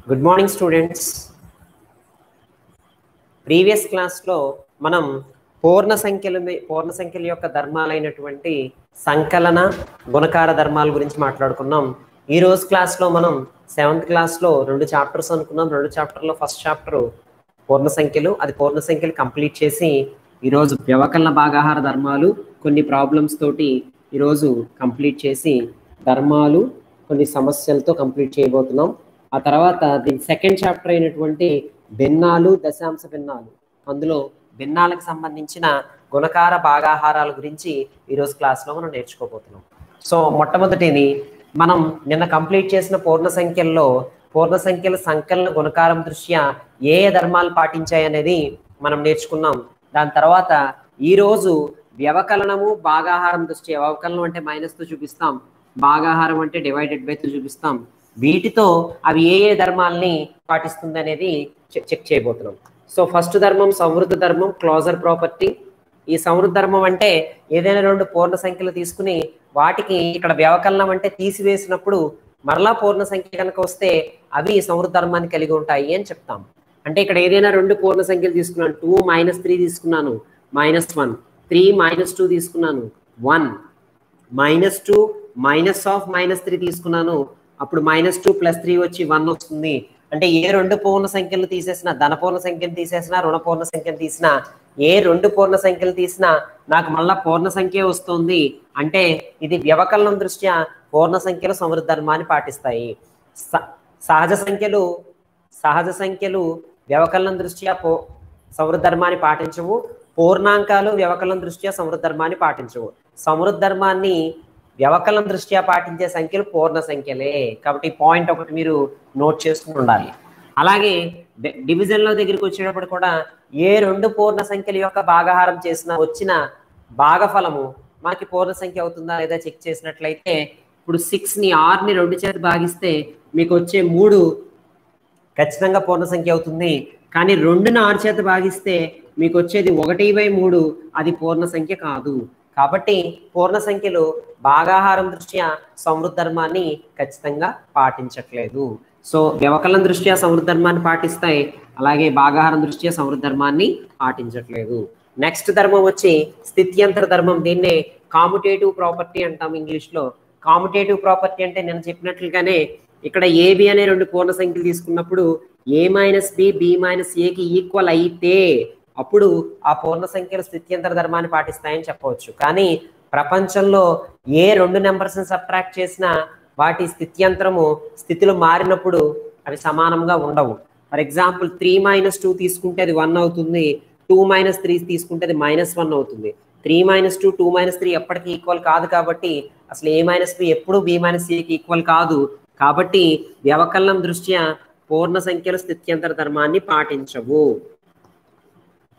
Good morning students. Previous క్లాస్లో మనం పూర్ణ సంఖ్యల యొక్క ధర్మాలైనటువంటి సంకలన గుణకార ధర్మాల గురించి మాట్లాడుకున్నాం. ఈ రోజు క్లాస్లో మనం 7th క్లాస్లో 2 చాప్టర్స్ అనుకున్నాం. 2 చాప్టర్లో ఫస్ట్ చాప్టర్ పూర్ణ సంఖ్యలు, అది పూర్ణ సంఖ్యలు కంప్లీట్ చేసి ఈరోజు వ్యవకలన భాగాహార ధర్మాలు కొన్ని ప్రాబ్లమ్స్ తోటి ఈరోజు కంప్లీట్ చేసి ధర్మాలు కొన్ని సమస్యలతో కంప్లీట్ చేయబోతున్నాం. ఆ తర్వాత దీని సెకండ్ చాప్టర్ అయినటువంటి భిన్నాలు, దశాంశ భిన్నాలు, అందులో భిన్నాలకు సంబంధించిన గుణకార భాగాహారాల గురించి ఈరోజు క్లాస్లో మనం నేర్చుకోబోతున్నాం. సో మొట్టమొదటిది మనం నిన్న కంప్లీట్ చేసిన పూర్ణ సంఖ్యల సంకలన గుణకారం దృష్ట్యా ఏ ధర్మాలు పాటించాయి అనేది మనం నేర్చుకున్నాం. దాని తర్వాత ఈరోజు వ్యవకలనము భాగాహారం దృష్ట్యా, వ్యవకలనం అంటే మైనస్తో చూపిస్తాం, భాగాహారం అంటే డివైడెడ్ బైతో చూపిస్తాం. వీటితో అవి ఏ ఏ ధర్మాలని పాటిస్తుంది అనేది చెక్ చేయబోతున్నాం. సో ఫస్ట్ ధర్మం సంవృద్ధ ధర్మం, క్లోజర్ ప్రాపర్టీ. ఈ సంవృద్ధ ధర్మం అంటే ఏదైనా 2 పూర్ణ సంఖ్యలు తీసుకుని వాటికి ఇక్కడ వ్యవకలనం అంటే తీసివేసినప్పుడు మరలా పూర్ణ సంఖ్య కనుక వస్తే అవి సంవృద్ధ ధర్మాన్ని కలిగి ఉంటాయి అని చెప్తాం. అంటే ఇక్కడ ఏదైనా 2 పూర్ణ సంఖ్యలు తీసుకున్నాను, 2 - 3 తీసుకున్నాను, -1, 3 - 2 తీసుకున్నాను, 1, -2 -3 తీసుకున్నాను, అప్పుడు -2 + 3 వచ్చి 1 వస్తుంది. అంటే ఏ 2 పూర్ణ సంఖ్యలు తీసేసినా, ధన పూర్ణ సంఖ్యలు తీసేసినా, రుణ పూర్ణ సంఖ్యలు తీసినా, ఏ 2 పూర్ణ సంఖ్యలు తీసినా నాకు మళ్ళా పూర్ణ సంఖ్య వస్తుంది. అంటే ఇది వ్యవకలనం దృష్ట్యా పూర్ణ సంఖ్యలు సమృద్ధ ధర్మాన్ని పాటిస్తాయి. సహజ సంఖ్యలు వ్యవకలనం దృష్ట్యా సమృద్ధ ధర్మాన్ని పాటించవు. పూర్ణాంకాలు వ్యవకలనం దృష్ట్యా సమృద్ధ ధర్మాన్ని పాటించవు. సమృద్ధ ధర్మాన్ని వ్యవకలనం దృష్ట్యా పాటించే సంఖ్యలు పూర్ణ సంఖ్యలే. కాబట్టి పాయింట్ ఒకటి మీరు నోట్ చేసుకుని ఉండాలి. అలాగే డివిజన్లో దగ్గరికి వచ్చేటప్పుడు కూడా ఏ 2 పూర్ణ సంఖ్యల యొక్క భాగాహారం చేసినా వచ్చిన భాగఫలము మనకి పూర్ణ సంఖ్య అవుతుందా లేదా చెక్ చేసినట్లయితే, ఇప్పుడు 6ని 6ని 2 చేత భాగిస్తే మీకు వచ్చే 3 ఖచ్చితంగా పూర్ణ సంఖ్య అవుతుంది. కానీ 2ని 6 చేత భాగిస్తే మీకు వచ్చేది 1/3, అది పూర్ణ సంఖ్య కాదు. కాబట్టి పూర్ణ సంఖ్యలు భాగాహారం దృష్ట్యా సమృద్ధ ధర్మాన్ని ఖచ్చితంగా పాటించట్లేదు. సో వ్యవకలనం దృష్ట్యా సమృద్ధ ధర్మాన్ని పాటిస్తాయి, అలాగే భాగాహారం దృష్ట్యా సమృద్ధ ధర్మాన్ని పాటించట్లేదు. నెక్స్ట్ ధర్మం వచ్చి స్థిత్యంతర ధర్మం. దీన్నే కామ్యుటేటివ్ ప్రాపర్టీ అంటాం ఇంగ్లీష్లో. కామ్యుటేటివ్ ప్రాపర్టీ అంటే నేను చెప్పినట్లుగానే ఇక్కడ ఏబి అనే 2 పూర్ణ సంఖ్యలు తీసుకున్నప్పుడు a - b, b - aకి ఈక్వల్ అయితే అప్పుడు ఆ పూర్ణ సంఖ్యలు స్థిత్యంతర ధర్మాన్ని పాటిస్తాయని చెప్పవచ్చు. కానీ ప్రపంచంలో ఏ 2 నెంబర్స్ని సబ్ట్రాక్ట్ చేసినా వాటి స్థితులు మారినప్పుడు అవి సమానంగా ఉండవు. ఫర్ ఎగ్జాంపుల్ 3 - 2 తీసుకుంటే అది 1 అవుతుంది, 2 - 3 తీసుకుంటే అది -1 అవుతుంది. 3 - 2, 2 - 3 ఎప్పటికీ ఈక్వల్ కాదు. కాబట్టి అసలు a - b ఎప్పుడు b - aకి ఈక్వల్ కాదు. కాబట్టి వ్యవకలనం దృష్ట్యా పూర్ణ సంఖ్యలు స్థిత్యంతర ధర్మాన్ని పాటించవు.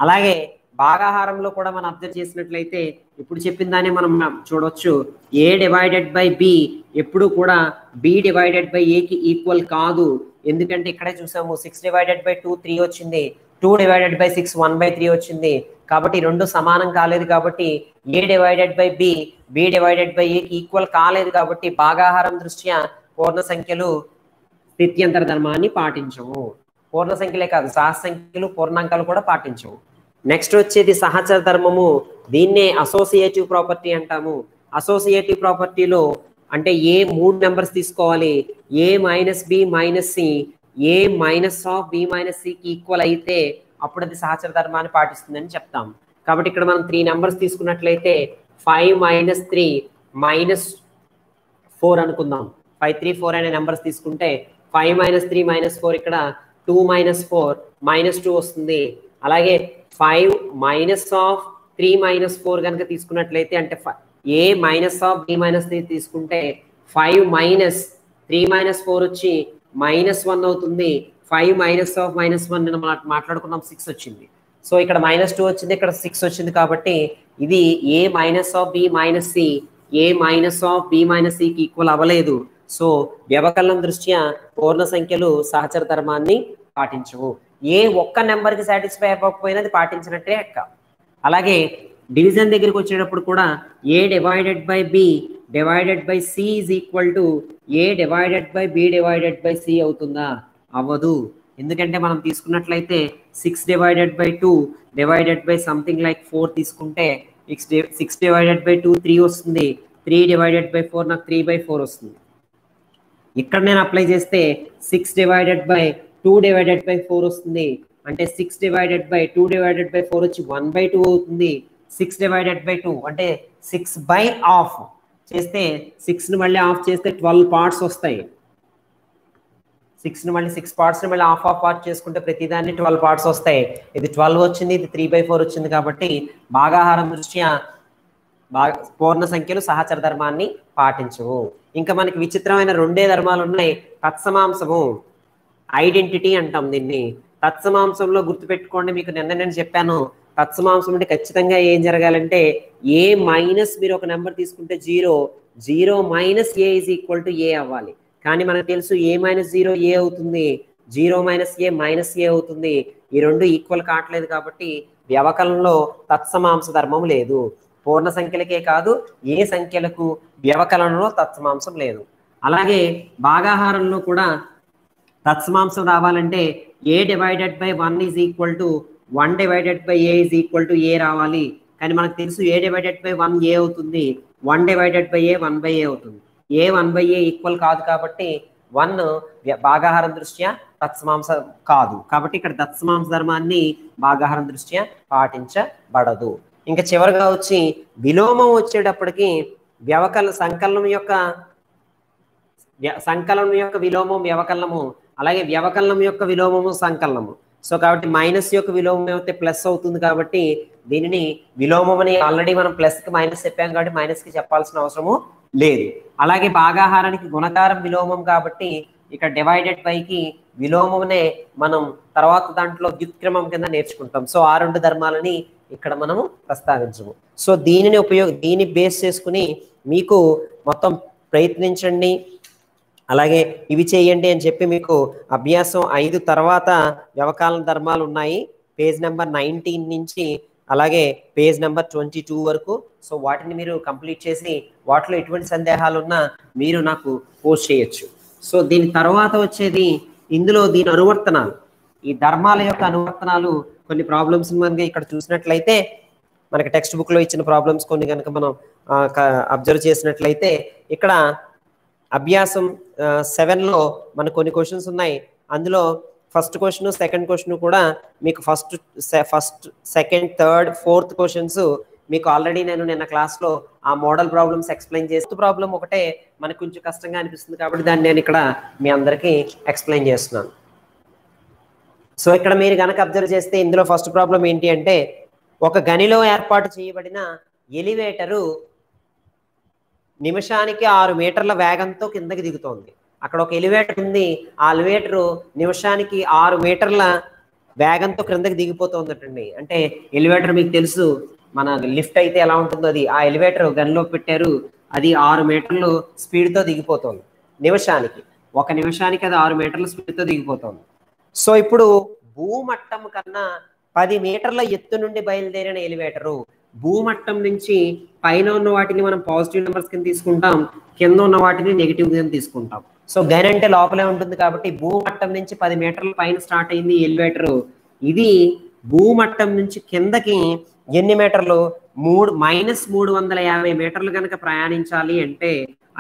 అలాగే భాగాహారంలో కూడా మనం అబ్జర్వ్ చేసినట్లయితే ఇప్పుడు చెప్పిన దాన్ని మనం చూడవచ్చు. a/b ఎప్పుడు కూడా b/aకి ఈక్వల్ కాదు. ఎందుకంటే ఇక్కడే చూసాము 6/2 3 వచ్చింది, 2/6 1/3 వచ్చింది. కాబట్టి 2 సమానం కాలేదు. కాబట్టి a/b b/aకి ఈక్వల్ కాలేదు. కాబట్టి భాగాహారం దృష్ట్యా పూర్ణ సంఖ్యలు స్థిత్యంతర ధర్మాన్ని పాటించవు. పూర్ణ సంఖ్యలే కాదు, సహజ సంఖ్యలు పూర్ణాంకాలు కూడా పాటించవు. నెక్స్ట్ వచ్చేది సహచర ధర్మము. దీన్నే అసోసియేటివ్ ప్రాపర్టీ అంటాము. అసోసియేటివ్ ప్రాపర్టీలో అంటే ఏ 3 నెంబర్స్ తీసుకోవాలి, a - b - c, a - cకి ఈక్వల్ అయితే అప్పుడు అది సహచర ధర్మాన్ని పాటిస్తుందని చెప్తాం. కాబట్టి ఇక్కడ మనం 3 నెంబర్స్ తీసుకున్నట్లయితే 5 - 3 -4 అనుకుందాం. 5 3 4 అనే నెంబర్స్ తీసుకుంటే 5 - 3 -4 ఇక్కడ 2 - 4 -2 వస్తుంది. అలాగే 5 - 3 - 4 కనుక తీసుకున్నట్లయితే అంటే a - b - c తీసుకుంటే 5 - 3 - 4 వచ్చి -1 అవుతుంది. 5 - -1 మాట్లాడుకున్నాం, 6 వచ్చింది. సో ఇక్కడ -2 వచ్చింది, ఇక్కడ 6 వచ్చింది. కాబట్టి ఇది a - b - c, a - b - cకి ఈక్వల్ అవ్వలేదు. సో వ్యవకలనం దృష్ట్యా పూర్ణ సంఖ్యలు సహచర ధర్మాన్ని పాటించవు. ఏ ఒక్క నెంబర్కి సాటిస్ఫై అవ్వకపోయినా అది పాటించినట్టే లెక్క. అలాగే డివిజన్ దగ్గరికి వచ్చేటప్పుడు కూడా a/b/c is equal to a/b/c అవుతుందా? అవ్వదు. ఎందుకంటే మనం తీసుకున్నట్లయితే 6 divided by 2 divided by something like 4 తీసుకుంటే 6 డివైడెడ్ బై 2 3 వస్తుంది. 3 డివైడెడ్ బై 4 నాకు 3/4 వస్తుంది. ఇక్కడ నేను అప్లై చేస్తే 6 డివైడెడ్ బై 2 డివైడెడ్ బై 4 వస్తుంది. అంటే 6 డివైడెడ్ బై 2 డివైడెడ్ బై 4 వచ్చి 1/2 అవుతుంది. 6 డివైడెడ్ బై 2 అంటే 6/2 చేస్తే 6ని మళ్ళీ ఆఫ్ చేస్తే 12 పార్ట్స్ వస్తాయి. 6ని మళ్ళీ 6 పార్ట్స్ని మళ్ళీ హాఫ్ పార్ట్ చేసుకుంటే ప్రతిదాన్ని 12 పార్ట్స్ వస్తాయి. ఇది 12 వచ్చింది, ఇది 3/4 వచ్చింది. కాబట్టి భాగాహారం దృష్ట్యా పూర్ణ సంఖ్యలు సహచర ధర్మాన్ని పాటించవు. ఇంకా మనకి విచిత్రమైన రెండే ధర్మాలు ఉన్నాయి. తత్సమాంసము, ఐడెంటిటీ అంటాం దీన్ని. తత్సమాంసంలో గుర్తుపెట్టుకోండి, మీకు నేను చెప్పాను తత్సమాంసం అంటే ఖచ్చితంగా ఏం జరగాలంటే ఏ మైనస్ మీరు ఒక నెంబర్ తీసుకుంటే 0 minus a is equal to a అవ్వాలి. కానీ మనకు తెలుసు ఏ మైనస్ 0 ఏ అవుతుంది, 0 మైనస్ ఏ మైనస్ ఏ అవుతుంది. ఈ రెండు ఈక్వల్ కావట్లేదు కాబట్టి వ్యవకలనంలో తత్సమాంస ధర్మం లేదు. పూర్ణ సంఖ్యలకే కాదు ఏ సంఖ్యలకు వ్యవకలనంలో తత్సమాంసం లేదు. అలాగే భాగాహారంలో కూడా తత్సమాంసం రావాలంటే a divided by 1 is equal to 1 divided by a is equal to a రావాలి. కానీ మనకు తెలుసు ఏ డివైడెడ్ బై 1 ఏ అవుతుంది, 1 డివైడెడ్ బై ఏ 1/a అవుతుంది. ఏ 1/a ఈక్వల్ కాదు కాబట్టి 1 భాగాహారం దృష్ట్యా తత్సమాంస కాదు. కాబట్టి ఇక్కడ తత్సమాంస ధర్మాన్ని భాగాహారం దృష్ట్యా పాటించబడదు. ఇంకా చివరిగా వచ్చి విలోమం వచ్చేటప్పటికి సంకలనం యొక్క విలోమం వ్యవకలనము, అలాగే వ్యవకలనం యొక్క విలోమము సంకలనము. సో కాబట్టి మైనస్ యొక్క విలోమం అయితే ప్లస్ అవుతుంది. కాబట్టి దీనిని విలోమం అని ఆల్రెడీ మనం ప్లస్కి మైనస్ చెప్పాం కాబట్టి మైనస్కి చెప్పాల్సిన అవసరము లేదు. అలాగే భాగాహారానికి గుణకారం విలోమం కాబట్టి ఇక్కడ డివైడెడ్ బైకి విలోమమునే మనం తర్వాత దాంట్లో వ్యుత్క్రమం కింద నేర్చుకుంటాం. సో ఆ రెండు ధర్మాలని ఇక్కడ మనము ప్రస్తావించము. సో దీన్ని బేస్ చేసుకుని మీకు మొత్తం ప్రయత్నించండి, అలాగే ఇవి చేయండి అని చెప్పి మీకు అభ్యాసం 5 తర్వాత వ్యవకలన ధర్మాలు ఉన్నాయి పేజ్ నెంబర్ 19 నుంచి అలాగే పేజ్ నెంబర్ 22 వరకు. సో వాటిని మీరు కంప్లీట్ చేసి వాటిలో ఎటువంటి సందేహాలు ఉన్నా మీరు నాకు పోస్ట్ చేయొచ్చు. సో దీని తర్వాత వచ్చేది ఇందులో దీని అనువర్తనాలు, ఈ ధర్మాల యొక్క అనువర్తనాలు. కొన్ని ప్రాబ్లమ్స్ మనకి ఇక్కడ చూసినట్లయితే మనకి టెక్స్ట్ బుక్లో ఇచ్చిన ప్రాబ్లమ్స్ కొన్ని కనుక మనం అబ్జర్వ్ చేసినట్లయితే ఇక్కడ అభ్యాసం 7లో మనకు కొన్ని క్వశ్చన్స్ ఉన్నాయి. అందులో ఫస్ట్ క్వశ్చన్ సెకండ్ క్వశ్చన్ కూడా మీకు first second third fourth questions మీకు ఆల్రెడీ నేను నిన్న క్లాస్లో ఆ మోడల్ ప్రాబ్లమ్స్ ఎక్స్ప్లెయిన్ చేస్తూ ప్రాబ్లం ఒకటే మనకు కొంచెం కష్టంగా అనిపిస్తుంది కాబట్టి దాన్ని నేను ఇక్కడ మీ అందరికీ ఎక్స్ప్లెయిన్ చేస్తున్నాను. సో ఇక్కడ మీరు కనుక అబ్జర్వ్ చేస్తే ఇందులో ఫస్ట్ ప్రాబ్లం ఏంటి అంటే ఒక గనిలో ఏర్పాటు చేయబడిన ఎలివేటరు నిమిషానికి 6 మీటర్ల వేగంతో కిందకి దిగుతోంది. అక్కడ ఒక ఎలివేటర్ ఉంది, ఆ ఎలివేటరు నిమిషానికి 6 మీటర్ల వేగంతో క్రిందకి దిగిపోతుందటండి. అంటే ఎలివేటర్ మీకు తెలుసు మన లిఫ్ట్ అయితే ఎలా ఉంటుందో అది ఆ ఎలివేటర్ గన్లో పెట్టారు, అది 6 మీటర్లు స్పీడ్తో దిగిపోతుంది నిమిషానికి. ఒక నిమిషానికి అది 6 మీటర్ల స్పీడ్తో దిగిపోతుంది. సో ఇప్పుడు భూమట్టం కన్నా 10 మీటర్ల ఎత్తు నుండి బయలుదేరిన ఎలివేటరు భూమట్టం నుంచి పైన ఉన్న వాటిని మనం పాజిటివ్ నెంబర్స్ కింద తీసుకుంటాం, కింద ఉన్న వాటిని నెగిటివ్ కింద తీసుకుంటాం. సో గన్ అంటే లోపలే ఉంటుంది కాబట్టి భూమట్టం నుంచి 10 మీటర్ల పైన స్టార్ట్ అయింది ఎలివేటరు. ఇది భూమట్టం నుంచి కిందకి ఎన్ని మీటర్లు -350 మీటర్లు కనుక ప్రయాణించాలి అంటే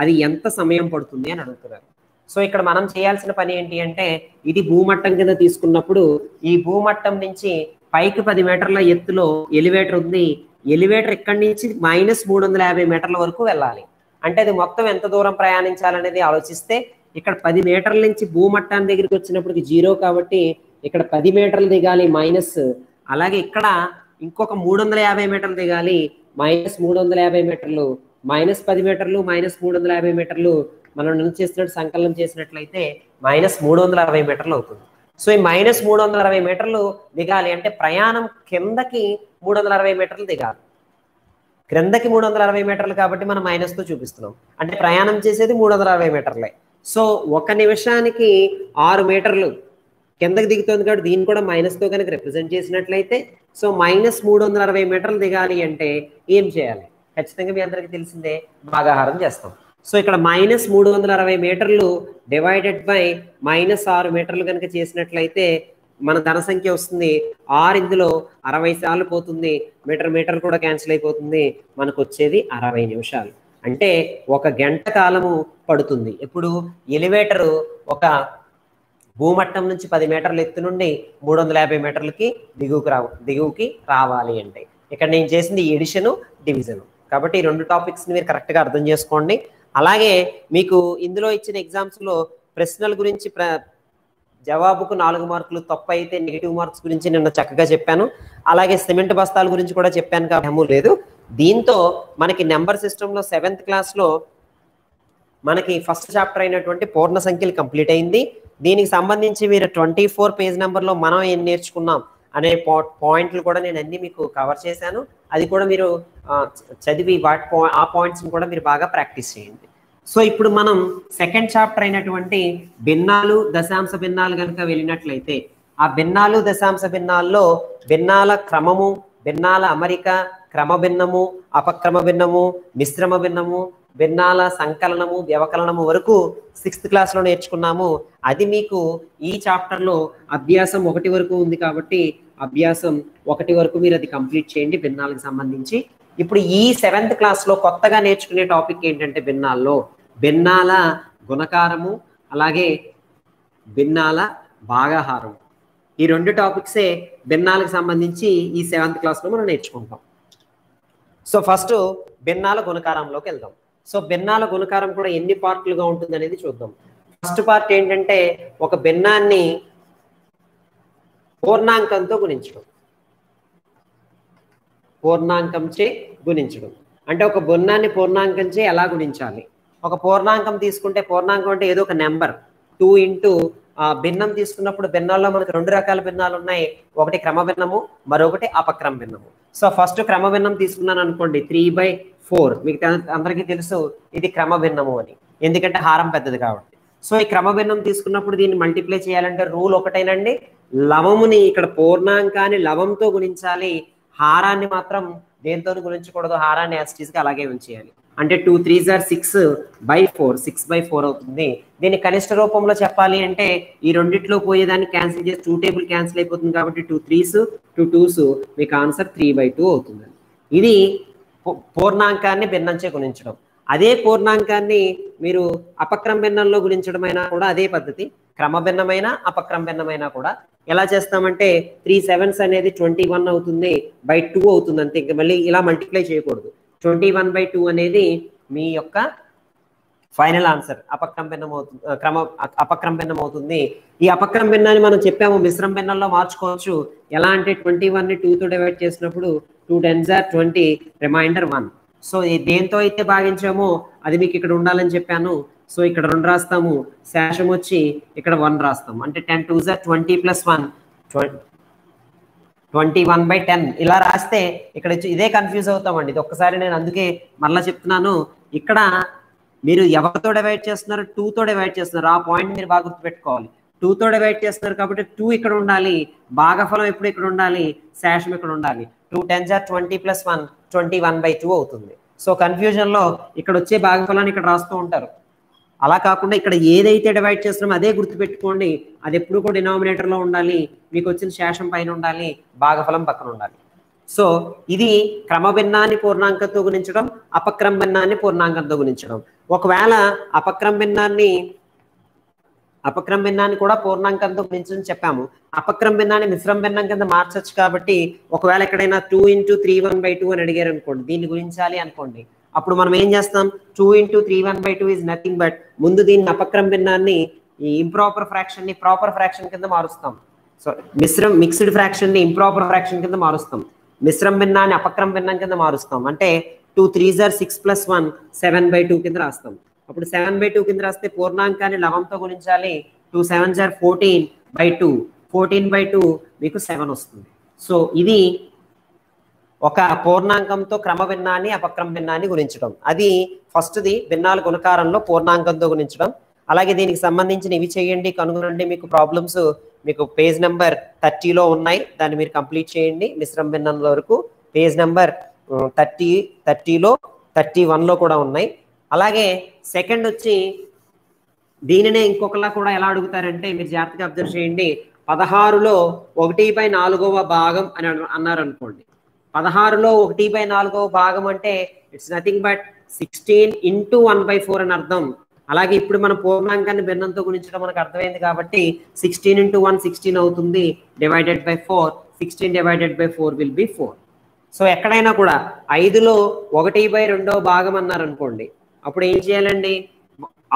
అది ఎంత సమయం పడుతుంది అని అడుగుతున్నారు. సో ఇక్కడ మనం చేయాల్సిన పని ఏంటి అంటే ఇది భూమట్టం కింద తీసుకున్నప్పుడు ఈ భూమట్టం నుంచి పైకి 10 మీటర్ల ఎత్తులో ఎలివేటర్ ఉంది. ఎలివేటర్ ఇక్కడి నుంచి -350 మీటర్ల వరకు వెళ్ళాలి. అంటే అది మొత్తం ఎంత దూరం ప్రయాణించాలనేది ఆలోచిస్తే ఇక్కడ 10 మీటర్ల నుంచి భూమట్టాన్ని దగ్గరికి వచ్చినప్పటికి 0 కాబట్టి ఇక్కడ 10 మీటర్లు దిగాలి మైనస్, అలాగే ఇక్కడ ఇంకొక 350 మీటర్లు దిగాలి -350 మీటర్లు, -10 మీటర్లు -350 మీటర్లు. మనం నుంచి చేసినట్టు సంకలనం చేసినట్లయితే -360 మీటర్లు అవుతుంది. సో ఈ -360 మీటర్లు దిగాలి అంటే ప్రయాణం కిందకి 360 మీటర్లు దిగాలి. క్రిందకి 360 మీటర్లు కాబట్టి మనం మైనస్తో చూపిస్తున్నాం, అంటే ప్రయాణం చేసేది 360 మీటర్లే. సో ఒక నిమిషానికి 6 మీటర్లు కిందకి దిగుతుంది కాబట్టి దీన్ని కూడా మైనస్తో కనుక రిప్రజెంట్ చేసినట్లయితే సో -360 మీటర్లు దిగాలి అంటే ఏం చేయాలి? ఖచ్చితంగా మీ అందరికీ తెలిసిందే, భాగాహారం చేస్తాం. సో ఇక్కడ -360 మీటర్లు డివైడెడ్ బై -6 మీటర్లు కనుక చేసినట్లయితే మన ధన సంఖ్య వస్తుంది 6 ఇందులో 60 సార్లు పోతుంది, మీటర్ కూడా క్యాన్సిల్ అయిపోతుంది, మనకు వచ్చేది 60 నిమిషాలు. అంటే 1 గంట కాలము పడుతుంది. ఇప్పుడు ఎలివేటరు ఒక భూమట్టం నుంచి 10 మీటర్ల ఎత్తు నుండి 350 మీటర్లకి దిగువకి రావాలి అంటే ఇక్కడ నేను చేసింది ఎడిషను డివిజను. కాబట్టి ఈ 2 టాపిక్స్ని మీరు కరెక్ట్గా అర్థం చేసుకోండి. అలాగే మీకు ఇందులో ఇచ్చిన ఎగ్జామ్స్లో ప్రశ్నల గురించి జవాబుకు 4 మార్కులు, తప్పు అయితే నెగిటివ్ మార్క్స్ గురించి నిన్న చక్కగా చెప్పాను. అలాగే సిమెంట్ బస్తాల గురించి కూడా చెప్పాను కాబట్టి లేదు. దీంతో మనకి నెంబర్ సిస్టంలో 7th క్లాస్లో మనకి ఫస్ట్ చాప్టర్ అయినటువంటి పూర్ణ సంఖ్యలు కంప్లీట్ అయింది. దీనికి సంబంధించి మీరు 24 పేజ్ నెంబర్లో మనం ఏం నేర్చుకున్నాం అనే పాయింట్లు కూడా నేను అన్ని మీకు కవర్ చేశాను. అది కూడా మీరు చదివి ఆ పాయింట్స్ని కూడా మీరు బాగా ప్రాక్టీస్ చేయండి. సో ఇప్పుడు మనం సెకండ్ చాప్టర్ అయినటువంటి భిన్నాలు దశాంశ భిన్నాలు కనుక వెళ్ళినట్లయితే ఆ భిన్నాలు దశాంశ భిన్నాల్లో భిన్నాల క్రమము, భిన్నాల అమరిక, క్రమ భిన్నము, అపక్రమ భిన్నము, మిశ్రమ భిన్నము, భిన్నాల సంకలనము, వ్యవకలనము వరకు 6th క్లాస్లో నేర్చుకున్నాము. అది మీకు ఈ చాప్టర్లో అభ్యాసం 1 వరకు ఉంది కాబట్టి అభ్యాసం 1 వరకు మీరు అది కంప్లీట్ చేయండి భిన్నాలకు సంబంధించి. ఇప్పుడు ఈ 7th క్లాస్లో కొత్తగా నేర్చుకునే టాపిక్ ఏంటంటే భిన్నాల్లో భిన్నాల గుణకారము, అలాగే భిన్నాల భాగాహారం. ఈ 2 టాపిక్సే భిన్నాలకు సంబంధించి ఈ 7th క్లాస్లో మనం నేర్చుకుంటాం. సో ఫస్ట్ భిన్నాల గుణకారంలోకి వెళ్దాం. సో భిన్నాల గుణకారం కూడా ఎన్ని పార్ట్లుగా ఉంటుంది అనేది చూద్దాం. ఫస్ట్ పార్ట్ ఏంటంటే ఒక భిన్నాన్ని పూర్ణాంకంతో గుణించడం. పూర్ణాంకంచే గుణించడం అంటే ఒక భిన్నాన్ని పూర్ణాంకంచే ఎలా గుణించాలి. ఒక పూర్ణాంకం తీసుకుంటే పూర్ణాంకం అంటే ఏదో ఒక నెంబర్ 2 ఇంటూ భిన్నం తీసుకున్నప్పుడు భిన్నాల్లో మనకు 2 రకాల భిన్నాలు ఉన్నాయి. ఒకటి క్రమ భిన్నము, మరొకటి అపక్రమ భిన్నము. సో ఫస్ట్ క్రమ భిన్నం తీసుకున్నాను అనుకోండి 3/4, మీకు అందరికీ తెలుసు ఇది క్రమ భిన్నము అని, ఎందుకంటే హారం పెద్దది కాబట్టి. సో ఈ క్రమ భిన్నం తీసుకున్నప్పుడు దీన్ని మల్టిప్లై చేయాలంటే రూల్ ఒకటేనండి, లవముని ఇక్కడ పూర్ణాంకాన్ని లవంతో గుణించాలి, హారాన్ని మాత్రం దేంతో గుణించకూడదు, హారాన్ని యాస్టీస్గా అలాగే ఉంచేయాలి. అంటే 2 3s are 6/4, 6/4 అవుతుంది. దీన్ని కనిష్ట రూపంలో చెప్పాలి అంటే ఈ రెండిట్లో పోయేదాన్ని క్యాన్సిల్ చేసి 2 టేబుల్ క్యాన్సిల్ అయిపోతుంది కాబట్టి 2 3s 2 2s మీకు ఆన్సర్ 3/2 అవుతుంది. ఇది పూర్ణాంకాన్ని భిన్నంచే గుణించడం. అదే పూర్ణాంకాన్ని మీరు అపక్రమ భిన్నంలో గుణించడమైనా కూడా అదే పద్ధతి. క్రమ భిన్నమైన అపక్రమ భిన్నమైనా కూడా ఎలా చేస్తామంటే 3 7s అనేది 21 అవుతుంది బై 2 అవుతుంది అంతే. ఇంకా మళ్ళీ ఇలా మల్టిప్లై చేయకూడదు. 21/2 అనేది మీ యొక్క ఫైనల్ ఆన్సర్. అపక్రమ భిన్నం అవుతుంది, అపక్రమ భిన్నం అవుతుంది. ఈ అపక్రమ భిన్నాన్ని మనం చెప్పాము మిశ్రమ భిన్నంలో మార్చుకోవచ్చు. ఎలా అంటే 21ని 2తో డివైడ్ చేసినప్పుడు 2 10s are 20, రిమైండర్ 1. సో దేంతో అయితే భాగించామో అది మీకు ఇక్కడ ఉండాలని చెప్పాను. సో ఇక్కడ 2 రాస్తాము, శేషం వచ్చి ఇక్కడ 1 రాస్తాము. అంటే 10 2s are 20 + 1 21/10 ఇలా రాస్తే ఇక్కడ ఇదే కన్ఫ్యూజ్ అవుతామండి. ఇది ఒక్కసారి నేను అందుకే మళ్ళీ చెప్తున్నాను, ఇక్కడ మీరు ఎవరితో డివైడ్ చేస్తున్నారు, 2తో డివైడ్ చేస్తున్నారు. ఆ పాయింట్ మీరు బాగా గుర్తుపెట్టుకోవాలి. 2తో డివైడ్ చేస్తున్నారు కాబట్టి 2 ఇక్కడ ఉండాలి, భాగఫలం ఎప్పుడు ఇక్కడ ఉండాలి, శేషం ఇక్కడ ఉండాలి. 2 10s are 20 + 1 21/2 అవుతుంది. సో కన్ఫ్యూజన్లో ఇక్కడ వచ్చే భాగఫలాన్ని ఇక్కడ రాస్తూ ఉంటారు. అలా కాకుండా ఇక్కడ ఏదైతే డివైడ్ చేస్తున్నామో అదే గుర్తుపెట్టుకోండి. అది ఎప్పుడు కూడా డినామినేటర్లో ఉండాలి, మీకు వచ్చిన శేషం పైన ఉండాలి, భాగఫలం పక్కన ఉండాలి. సో ఇది క్రమ భిన్నాన్ని పూర్ణాంకంతో గుణించడం, అపక్రమ భిన్నాన్ని పూర్ణాంకంతో గుణించడం. ఒకవేళ అపక్రమ భిన్నాన్ని కూడా పూర్ణాంకంతో గుణించడం చెప్పాము. అపక్రమ భిన్నాన్ని మిశ్రమ భిన్నం కింద మార్చచ్చు. కాబట్టి ఒకవేళ ఎక్కడైనా 2 × 3/1/2 అని అడిగారు అనుకోండి, దీన్ని గుణించాలి అనుకోండి, అప్పుడు మనం ఏం చేస్తాం, 2 × 3/1/2 ఈజ్ నథింగ్ బట్ ముందు దీన్ని అపక్రమ భిన్నాన్ని ఈ ఇంప్రాపర్ ఫ్రాక్షన్ ని ప్రాపర్ ఫ్రాక్షన్ కింద మారుస్తాం. సో మిక్స్డ్ ఫ్రాక్షన్ ని ఇంప్రాపర్ ఫ్రాక్షన్ కింద మారుస్తాం, మిశ్రమ భిన్నాన్ని అపక్రమ భిన్నం కింద మారుస్తాం. అంటే 2 3s are 6 + 1 7/2 కింద రాస్తాం. అప్పుడు 7/2 కింద రాస్తే పూర్ణాంకాన్ని లవంతో గుణించాలి. 2 7s are 14/2, 14/2 మీకు 7 వస్తుంది. సో ఇది ఒక పూర్ణాంకంతో క్రమ భిన్నాన్ని అపక్రమ భిన్నాన్ని గుణించడం. అది ఫస్ట్ది భిన్నాల గుణకారంలో పూర్ణాంకంతో గుణించడం. అలాగే దీనికి సంబంధించిన ఇవి చేయండి, కనుగొనండి. మీకు ప్రాబ్లమ్స్ మీకు పేజ్ నెంబర్ 30లో ఉన్నాయి, దాన్ని మీరు కంప్లీట్ చేయండి. మిశ్రమ భిన్నం వరకు పేజ్ నెంబర్ 30లో 31లో కూడా ఉన్నాయి. అలాగే సెకండ్ వచ్చి దీనినే ఇంకొకలా కూడా ఎలా అడుగుతారంటే మీరు జాగ్రత్తగా అబ్జర్వ్ చేయండి. 16లో 1/4వ భాగం అని అన్నారు అనుకోండి. 16లో 1/4వ భాగం అంటే ఇట్స్ నథింగ్ బట్ 16 × 1/4 అని అర్థం. అలాగే ఇప్పుడు మనం పూర్ణాంకాన్ని భిన్నంతో గుణించడం మనకు అర్థమైంది కాబట్టి 16 × 1 16 అవుతుంది, divided by 4, 16 divided by 4 will be 4. So ఎక్కడైనా కూడా 5లో 1/2వ భాగం అన్నారు అనుకోండి, అప్పుడు ఏం చేయాలండి?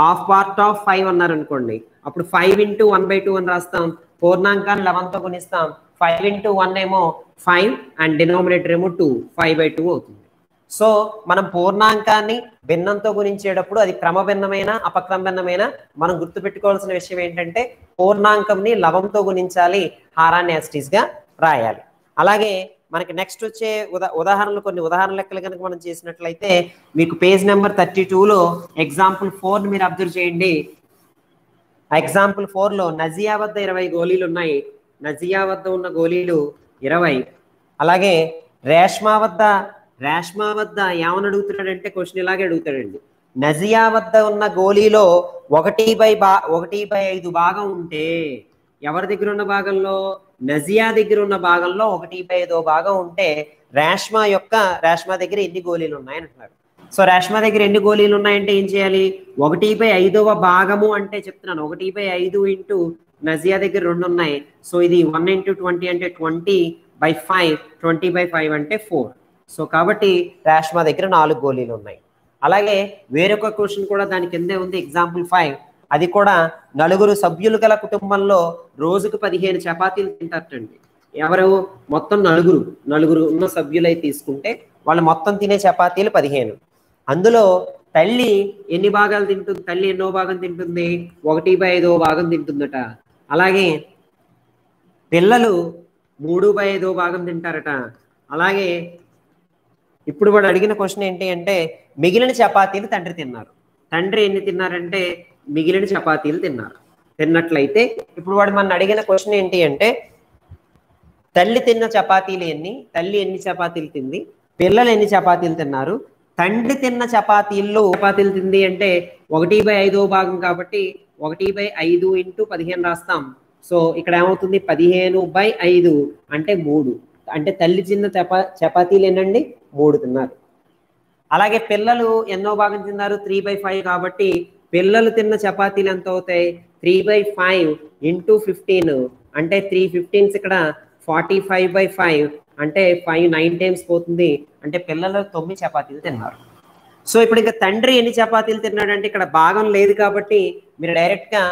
హాఫ్ పార్ట్ ఆఫ్ 5 అన్నారు అనుకోండి, అప్పుడు 5 × 1/2 అని రాస్తాం. పూర్ణాంకాన్ని 11తో గుణిస్తాం. 5 × 1 ఏమో 5 అండ్ డినామినేటర్ ఏమో 2, 5/2 అవుతుంది. సో మనం పూర్ణాంకాన్ని భిన్నంతో గుణించేటప్పుడు అది క్రమభిన్నమైన అపక్రమభిన్నమైన మనం గుర్తుపెట్టుకోవాల్సిన విషయం ఏంటంటే పూర్ణాంకంని లవంతో గుణించాలి, హారాన్ని యాస్టీస్గా రాయాలి. అలాగే మనకి నెక్స్ట్ వచ్చే ఉదాహరణలు కొన్ని ఉదాహరణ లెక్కలు కనుక మనం చేసినట్లయితే మీకు పేజ్ నెంబర్ 32లో ఎగ్జాంపుల్ 4 మీరు అబ్జర్వ్ చేయండి. ఆ ఎగ్జాంపుల్ 4లో నజియా వద్ద 20 గోళీలు ఉన్నాయి. నజియా వద్ద ఉన్న గోళీలు 20. అలాగే రేష్మా వద్ద ఏమని అడుగుతున్నాడంటే క్వశ్చన్ ఇలాగే అడుగుతాడండి. నజియా వద్ద ఉన్న గోళీలో 1/5 భాగం ఉంటే ఎవరి దగ్గర ఉన్న భాగంలో? నజియా దగ్గర ఉన్న భాగంలో 1/5 భాగం ఉంటే రేష్మా దగ్గర ఎన్ని గోళీలు ఉన్నాయని అంటున్నారు. సో రేష్మా దగ్గర ఎన్ని గోళీలు ఉన్నాయంటే ఏం చేయాలి? 1/5వ భాగము అంటే చెప్తున్నాను 1/5 ఇంటూ నజియా దగ్గర 2 ఉన్నాయి. సో ఇది 1 × 20 అంటే 20/5, 20/5 అంటే 4. సో కాబట్టి రేష్మా దగ్గర 4 గోళీలు ఉన్నాయి. అలాగే వేరొక క్వశ్చన్ కూడా దాని కిందే ఉంది, ఎగ్జాంపుల్ 5. అది కూడా నలుగురు సభ్యులు గల కుటుంబంలో రోజుకు 15 చపాతీలు తింటారటండి. ఎవరు? మొత్తం నలుగురు ఉన్న సభ్యులై తీసుకుంటే వాళ్ళు మొత్తం తినే చపాతీలు 15. అందులో తల్లి ఎన్ని భాగాలు తింటుంది? తల్లి ఎన్నో భాగం తింటుంది? 1/5వ భాగం తింటుందట. అలాగే పిల్లలు 3/5వ భాగం తింటారట. అలాగే ఇప్పుడు వాడు అడిగిన క్వశ్చన్ ఏంటి అంటే మిగిలిన చపాతీలు తండ్రి తిన్నారు. తండ్రి ఎన్ని తిన్నారంటే మిగిలిన చపాతీలు తిన్నట్లయితే ఇప్పుడు వాడు మన అడిగిన క్వశ్చన్ ఏంటి అంటే తల్లి తిన్న చపాతీలు ఎన్ని, తల్లి ఎన్ని చపాతీలు తింది, పిల్లలు ఎన్ని చపాతీలు తిన్నారు, తండ్రి తిన్న చపాతీలు తింది అంటే 1/5వ భాగం కాబట్టి 1/5 × 15 రాస్తాం. సో ఇక్కడ ఏమవుతుంది? 15/5 అంటే 3. అంటే తల్లి తిన్న చపాతీలు ఏంటండి? 3 తిన్నారు. అలాగే పిల్లలు ఎన్నో భాగం తిన్నారు? 3/5 కాబట్టి పిల్లలు తిన్న చపాతీలు ఎంత అవుతాయి? 3/5 × 15 అంటే 3 15s ఇక్కడ 45/5 అంటే 5 9 టైమ్స్ పోతుంది. అంటే పిల్లలు 9 చపాతీలు తిన్నారు. సో ఇప్పుడు ఇంకా తండ్రి ఎన్ని చపాతీలు తిన్నాడంటే ఇక్కడ భాగం లేదు కాబట్టి మీరు డైరెక్ట్గా